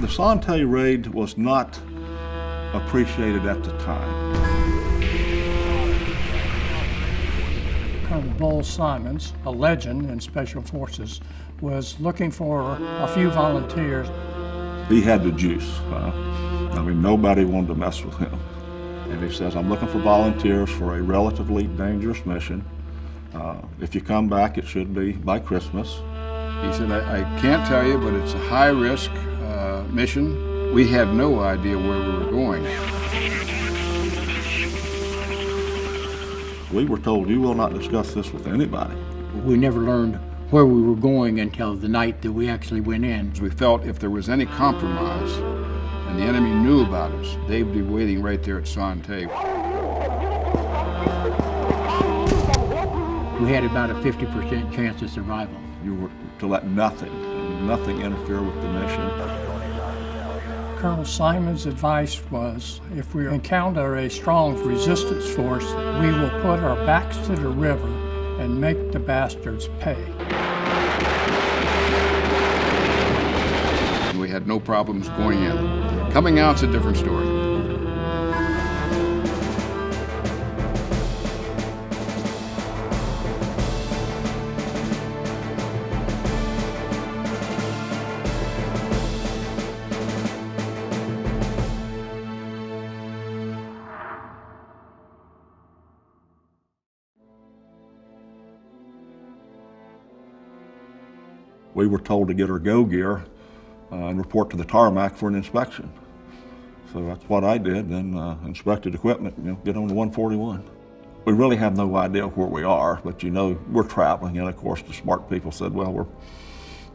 The Sante raid was not appreciated at the time. Colonel Bull Simons, a legend in Special Forces, was looking for a few volunteers. He had the juice. I mean, nobody wanted to mess with him. And he says, I'm looking for volunteers for a relatively dangerous mission. If you come back, it should be by Christmas. He said, I can't tell you, but it's a high-risk mission. We had no idea where we were going. We were told, you will not discuss this with anybody. We never learned where we were going until the night that we actually went in. We felt if there was any compromise and the enemy knew about us, they'd be waiting right there at Sante. We had about a 50% chance of survival. You were to let nothing interfere with the mission. Colonel Simon's advice was, if we encounter a strong resistance force, we will put our backs to the river and make the bastards pay. We had no problems going in. Coming out's a different story. We were told to get our go gear and report to the tarmac for an inspection. So that's what I did, then inspected equipment, get on the 141. We really have no idea where we are, but we're traveling, and of course the smart people said, well, we're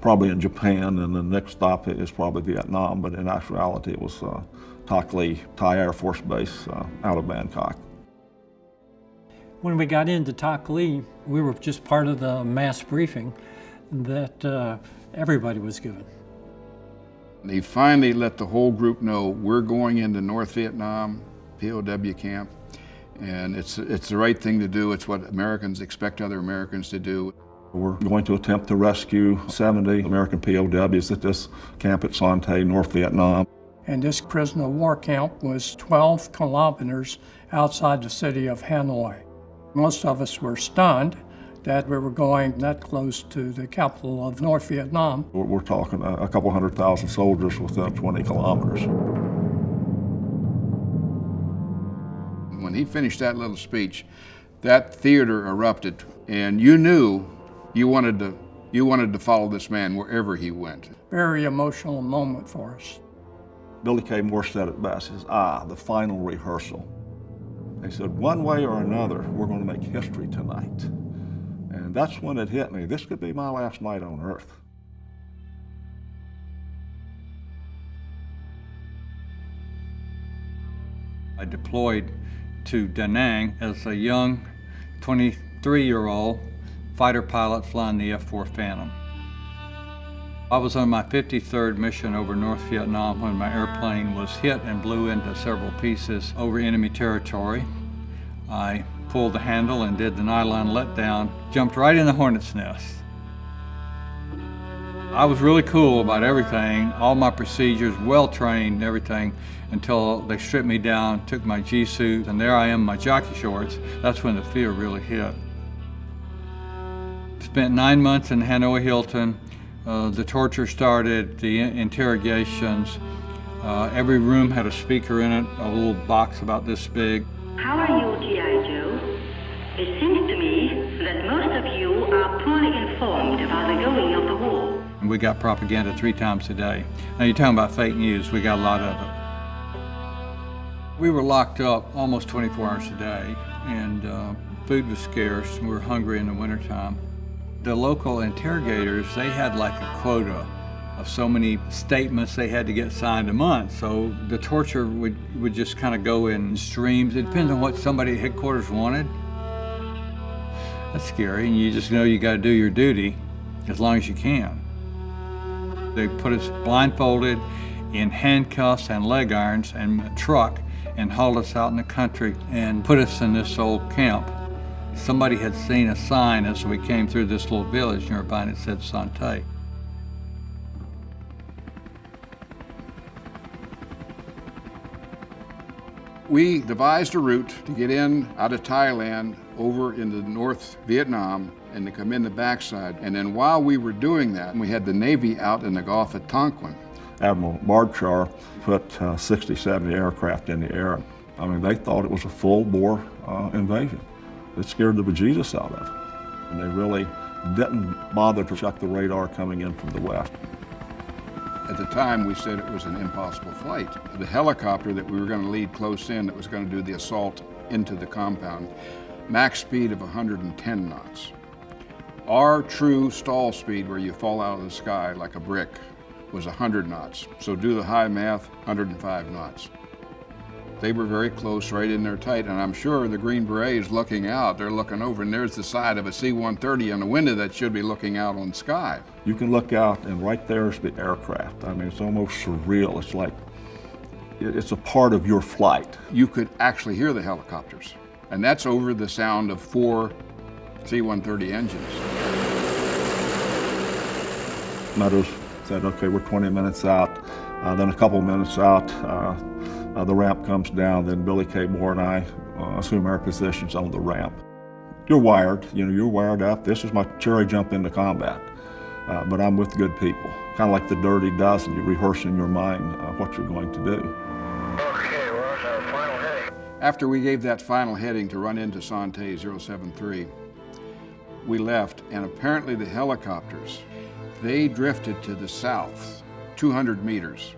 probably in Japan, and the next stop is probably Vietnam, but in actuality it was Tak Lee, Thai Air Force Base out of Bangkok. When we got into Tak Lee, we were just part of the mass briefing that everybody was given. They finally let the whole group know we're going into North Vietnam POW camp, and it's the right thing to do. It's what Americans expect other Americans to do. We're going to attempt to rescue 70 American POWs at this camp at Sante, North Vietnam. And this prisoner of war camp was 12 kilometers outside the city of Hanoi. Most of us were stunned that we were going that close to the capital of North Vietnam. We're talking a couple 100,000 soldiers within 20 kilometers. When he finished that little speech, that theater erupted, and you knew you wanted to follow this man wherever he went. Very emotional moment for us. Billy K. Moore said it best, he says, the final rehearsal. He said, one way or another, we're going to make history tonight. And that's when it hit me. This could be my last night on Earth. I deployed to Da Nang as a young 23-year-old fighter pilot flying the F-4 Phantom. I was on my 53rd mission over North Vietnam when my airplane was hit and blew into several pieces over enemy territory. I pulled the handle and did the nylon letdown, jumped right in the hornet's nest. I was really cool about everything, all my procedures, well-trained, everything, until they stripped me down, took my G-suit, and there I am in my jockey shorts. That's when the fear really hit. Spent 9 months in Hanoi Hilton. The torture started, the interrogations. Every room had a speaker in it, a little box about this big. How are you, G.I. Joe? It seems to me that most of you are poorly informed about the going of the war. And we got propaganda 3 times a day. Now you're talking about fake news, we got a lot of it. We were locked up almost 24 hours a day, and food was scarce, and we were hungry in the wintertime. The local interrogators, they had like a quota of so many statements they had to get signed a month. So the torture would just kind of go in streams. It depends on what somebody at headquarters wanted. That's scary, and you just know you got to do your duty as long as you can. They put us blindfolded in handcuffs and leg irons and a truck and hauled us out in the country and put us in this old camp. Somebody had seen a sign as we came through this little village nearby, and it said Sante. We devised a route to get in out of Thailand over into North Vietnam and to come in the backside. And then while we were doing that, we had the Navy out in the Gulf of Tonkin. Admiral Bardshar put 60, 70 aircraft in the air. I mean, they thought it was a full-bore invasion. It scared the bejesus out of them. And they really didn't bother to check the radar coming in from the west. At the time, we said it was an impossible flight. The helicopter that we were going to lead close in, that was going to do the assault into the compound, max speed of 110 knots. Our true stall speed, where you fall out of the sky like a brick, was 100 knots. So do the high math, 105 knots. They were very close, right in there tight, and I'm sure the Green Berets looking out, they're looking over, and there's the side of a C-130 on the window that should be looking out on the sky. You can look out, and right there's the aircraft. I mean, it's almost surreal. It's like, it's a part of your flight. You could actually hear the helicopters, and that's over the sound of 4 C-130 engines. Meadows said, okay, we're 20 minutes out. Then a couple minutes out, the ramp comes down, then Billy K. Moore and I assume our positions on the ramp. You're wired, you're wired up. This is my cherry jump into combat, but I'm with good people. Kind of like the Dirty Dozen, you rehearse in your mind what you're going to do. Okay, we're on the final heading. After we gave that final heading to run into Sante 073, we left, and apparently the helicopters, they drifted to the south, 200 meters.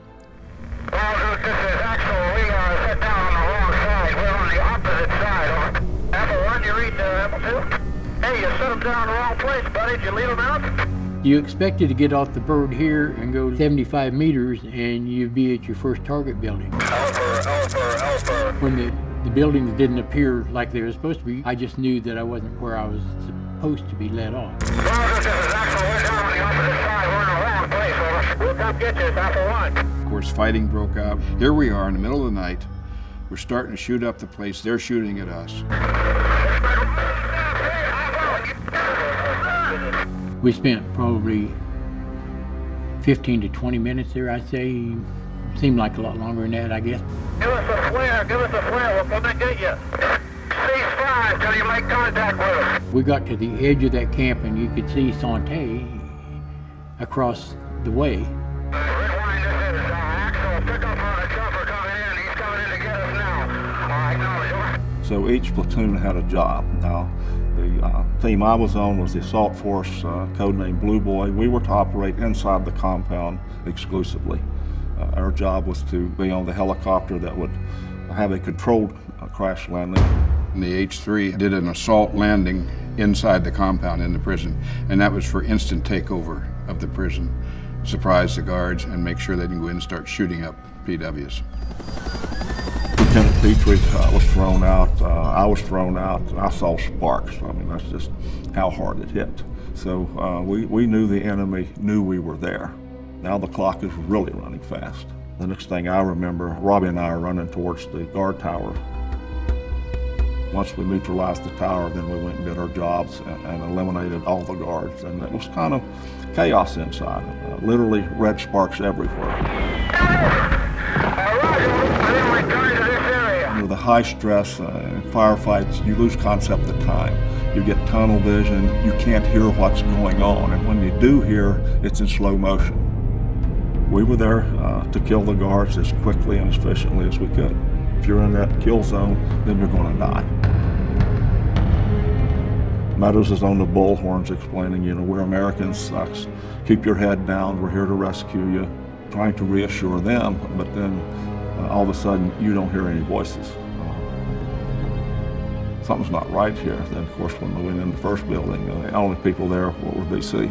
Well, this is Axel. We are set down on the wrong side. We're on the opposite side. Over. Apple 1, you read Apple 2? Hey, you set them down in the wrong place, buddy. Did you leave them out? You expected to get off the bird here and go 75 meters and you'd be at your first target building. Alpha. When the buildings didn't appear like they were supposed to be, I just knew that I wasn't where I was supposed to be let off. Well, this is Axel. We're down on the opposite side. We're in the wrong place. Over. We'll come get you. It's Apple 1. Of course, fighting broke out. Here we are in the middle of the night. We're starting to shoot up the place. They're shooting at us. We spent probably 15 to 20 minutes there, I'd say. Seemed like a lot longer than that, I guess. Give us a flare. We'll come and get you. Cease fire till you make contact with us. We got to the edge of that camp and you could see Sante across the way. Rewind, this is Axel. Pick up on a jumper coming in. He's coming in to get us now. I acknowledge. So each platoon had a job. Now, the team I was on was the Assault Force, codenamed Blue Boy. We were to operate inside the compound exclusively. Our job was to be on the helicopter that would have a controlled crash landing. And the H-3 did an assault landing inside the compound in the prison, and that was for instant takeover of the prison. Surprise the guards and make sure they didn't go in and start shooting up PWs. Lieutenant Petrie was thrown out, I was thrown out, and I saw sparks. I mean, that's just how hard it hit. So we knew the enemy knew we were there. Now the clock is really running fast. The next thing I remember, Robbie and I are running towards the guard tower. Once we neutralized the tower, then we went and did our jobs and eliminated all the guards. And it was kind of chaos inside, literally red sparks everywhere. Under the high stress in firefights, you lose concept of time. You get tunnel vision, you can't hear what's going on. And when you do hear, it's in slow motion. We were there to kill the guards as quickly and as efficiently as we could. If you're in that kill zone, then you're going to die. Meadows is on the bullhorns explaining, we're Americans, keep your head down, we're here to rescue you, trying to reassure them, but then all of a sudden you don't hear any voices. Something's not right here. Then of course when we went in the first building, the only people there were BC.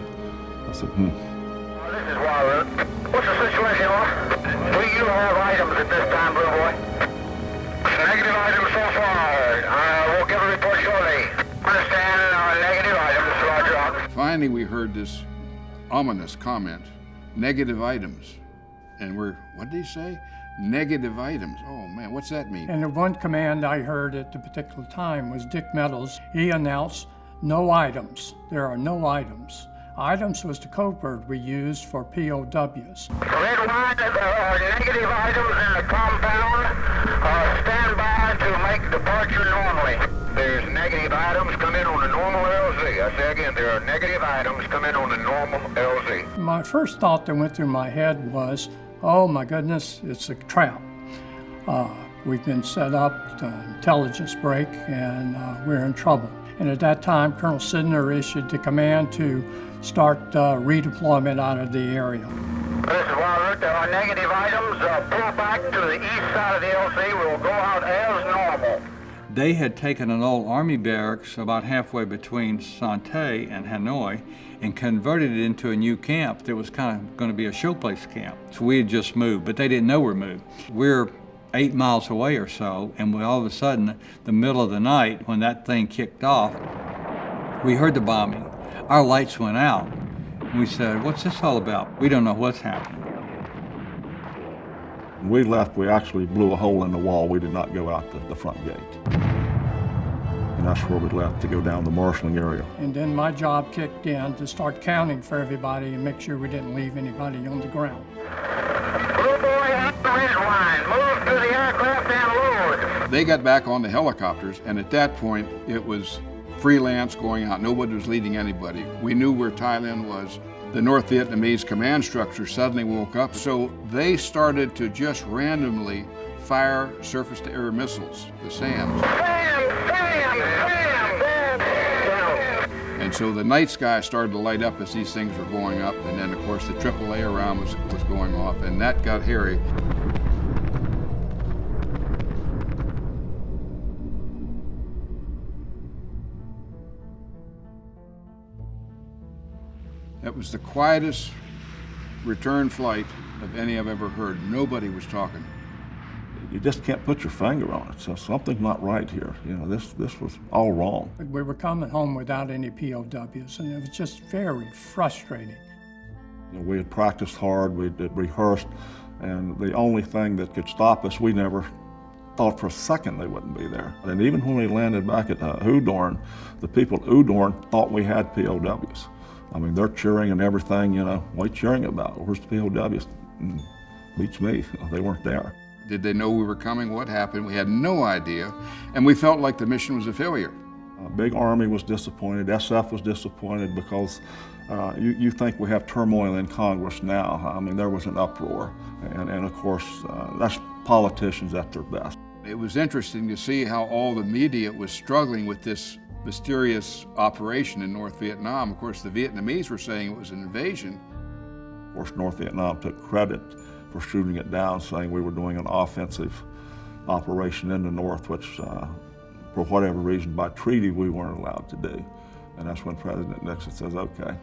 I said, This is Wilder. What's the situation, Off? Do you have items at this time, Blue Boy? Negative items so far. We'll give a report shortly. Understand, negative items, Roger. Finally, we heard this ominous comment, negative items. And what did he say? Negative items. Oh man, what's that mean? And the one command I heard at the particular time was Dick Meadows. He announced, no items. There are no items. Items was the code word we used for POWs. Red line, negative items in the compound. Stand by to make departure normally. There's negative items come in on the normal LZ. I say again, there are negative items come in on the normal LZ. My first thought that went through my head was, oh my goodness, it's a trap. We've been set up, intelligence break, and we're in trouble. And at that time, Colonel Sidner issued the command to start redeployment out of the area. This is Robert. There are negative items. Pull back to the east side of the LC. We will go out as normal. They had taken an old army barracks about halfway between Sante and Hanoi and converted it into a new camp that was kind of going to be a showplace camp. So we had just moved, but they didn't know we're moved. We're 8 miles away or so, and all of a sudden, the middle of the night, when that thing kicked off, we heard the bombing. Our lights went out. We said, what's this all about? We don't know what's happening. When we left, we actually blew a hole in the wall. We did not go out the front gate. And that's where we left to go down the marshalling area. And then my job kicked in to start counting for everybody and make sure we didn't leave anybody on the ground. Blue boy at the red line. Move to the aircraft and load. They got back on the helicopters, and at that point, it was freelance going out. Nobody was leading anybody. We knew where Thailand was. The North Vietnamese command structure suddenly woke up, so they started to just randomly fire surface-to-air missiles, the SAMs. And so the night sky started to light up as these things were going up, and then of course the AAA around was going off, and that got hairy. That was the quietest return flight of any I've ever heard. Nobody was talking. You just can't put your finger on it. So something's not right here. You know, this was all wrong. We were coming home without any POWs, and it was just very frustrating. You know, we had practiced hard, we had rehearsed, and the only thing that could stop us, we never thought for a second they wouldn't be there. And even when we landed back at Udorn, the people at Udorn thought we had POWs. I mean, they're cheering and everything, you know. What are you cheering about? Where's the POWs? Beats me. They weren't there. Did they know we were coming? What happened? We had no idea, and we felt like the mission was a failure. Big Army was disappointed. SF was disappointed because you think we have turmoil in Congress now. I mean, there was an uproar, and of course, that's politicians at their best. It was interesting to see how all the media was struggling with this mysterious operation in North Vietnam. Of course, the Vietnamese were saying it was an invasion. Of course, North Vietnam took credit for shooting it down, saying we were doing an offensive operation in the North, which, for whatever reason, by treaty, we weren't allowed to do. And that's when President Nixon says, okay,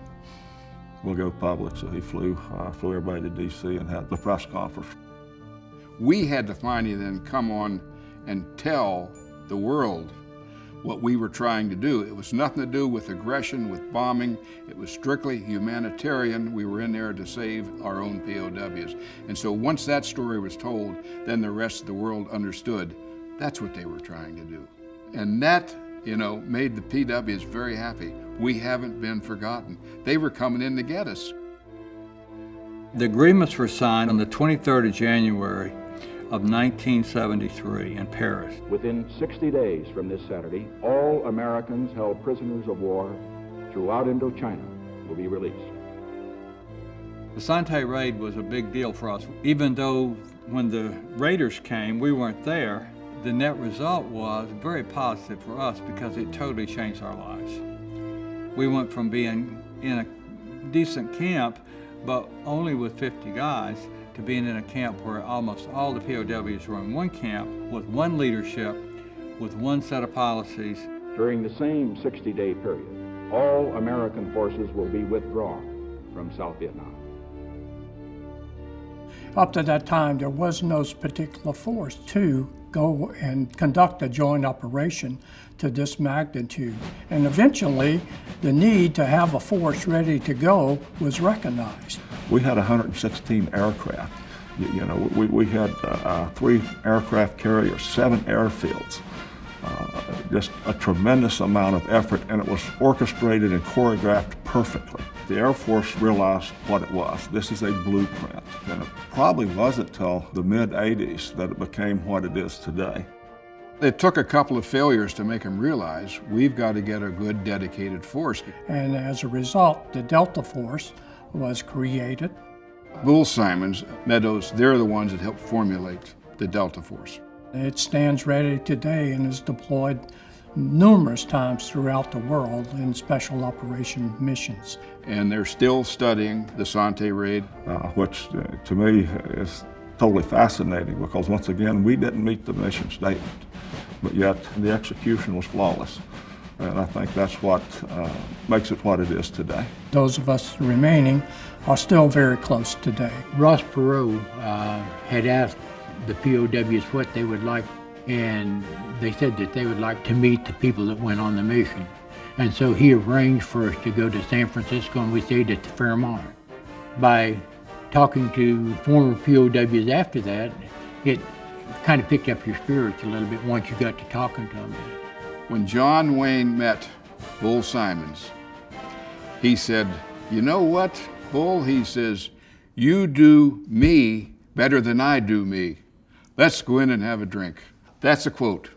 we'll go public. So he flew everybody to D.C. and had the press conference. We had to finally then come on and tell the world what we were trying to do. It was nothing to do with aggression, with bombing. It was strictly humanitarian. We were in there to save our own POWs. And so once that story was told, then the rest of the world understood that's what they were trying to do. And that, you know, made the PWs very happy. We haven't been forgotten. They were coming in to get us. The agreements were signed on the 23rd of January of 1973 in Paris. Within 60 days from this Saturday, all Americans held prisoners of war throughout Indochina will be released. The Sante raid was a big deal for us. Even though when the raiders came, we weren't there, the net result was very positive for us because it totally changed our lives. We went from being in a decent camp, but only with 50 guys, to being in a camp where almost all the POWs were in one camp, with one leadership, with one set of policies. During the same 60-day period, all American forces will be withdrawn from South Vietnam. Up to that time, there was no particular force to go and conduct a joint operation to this magnitude. And eventually, the need to have a force ready to go was recognized. We had 116 aircraft. You know, we had 3 aircraft carriers, 7 airfields. Just a tremendous amount of effort, and it was orchestrated and choreographed perfectly. The Air Force realized what it was. This is a blueprint, and it probably wasn't till the mid-'80s that it became what it is today. It took a couple of failures to make them realize we've got to get a good, dedicated force. And as a result, the Delta Force was created. Bull Simons, Meadows, they're the ones that helped formulate the Delta Force. It stands ready today and is deployed numerous times throughout the world in special operation missions. And they're still studying the Sante raid. Which to me is totally fascinating, because once again, we didn't meet the mission statement, but yet the execution was flawless. And I think that's what makes it what it is today. Those of us remaining are still very close today. Ross Perot had asked the POWs what they would like, and they said that they would like to meet the people that went on the mission. And so he arranged for us to go to San Francisco, and we stayed at the Fairmont. By talking to former POWs after that, it kind of picked up your spirits a little bit once you got to talking to them. When John Wayne met Bull Simons, he said, "You know what, Bull?" He says, "You do me better than I do me. Let's go in and have a drink." That's a quote.